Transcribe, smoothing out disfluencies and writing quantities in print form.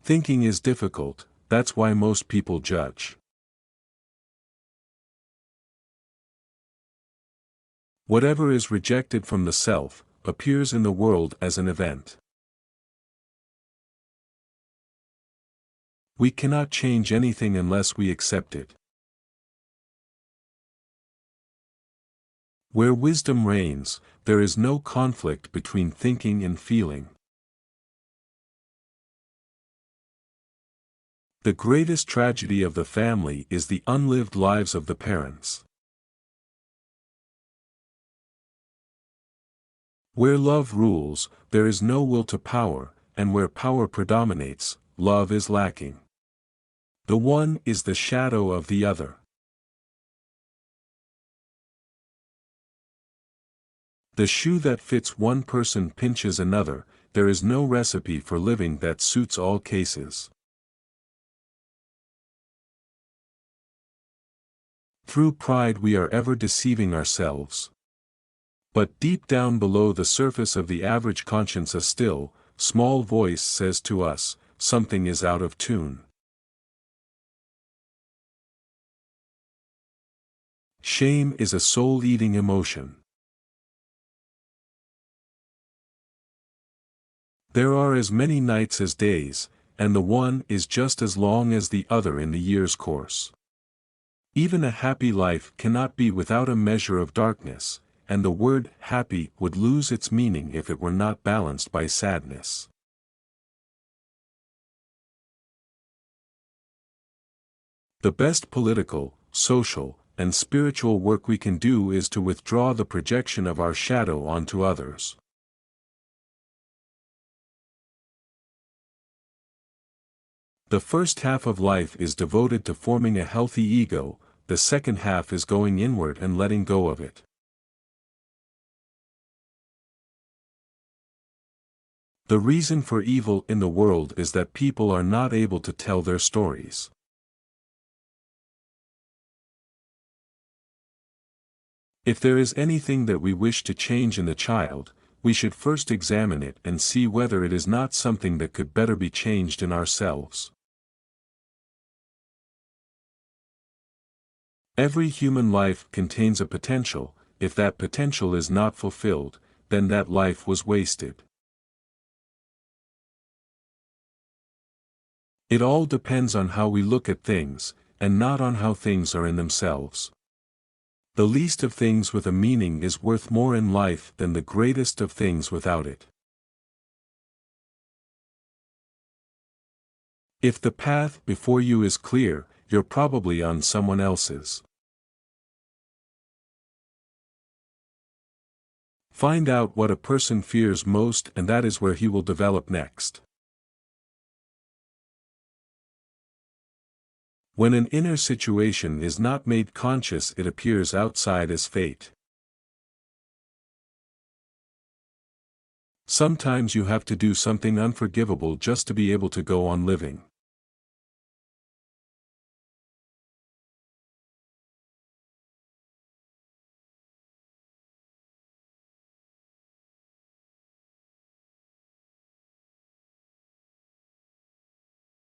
Thinking is difficult, that's why most people judge. Whatever is rejected from the self, appears in the world as an event. We cannot change anything unless we accept it. Where wisdom reigns, there is no conflict between thinking and feeling. The greatest tragedy of the family is the unlived lives of the parents. Where love rules, there is no will to power, and where power predominates, love is lacking. The one is the shadow of the other. The shoe that fits one person pinches another, there is no recipe for living that suits all cases. Through pride we are ever deceiving ourselves. But deep down below the surface of the average conscience a still, small voice says to us, something is out of tune. Shame is a soul-eating emotion. There are as many nights as days, and the one is just as long as the other in the year's course. Even a happy life cannot be without a measure of darkness, and the word happy would lose its meaning if it were not balanced by sadness. The best political, social, and spiritual work we can do is to withdraw the projection of our shadow onto others. The first half of life is devoted to forming a healthy ego, the second half is going inward and letting go of it. The reason for evil in the world is that people are not able to tell their stories. If there is anything that we wish to change in the child, we should first examine it and see whether it is not something that could better be changed in ourselves. Every human life contains a potential. If that potential is not fulfilled, then that life was wasted. It all depends on how we look at things, and not on how things are in themselves. The least of things with a meaning is worth more in life than the greatest of things without it. If the path before you is clear, you're probably on someone else's. Find out what a person fears most, and that is where he will develop next. When an inner situation is not made conscious, it appears outside as fate. Sometimes you have to do something unforgivable just to be able to go on living.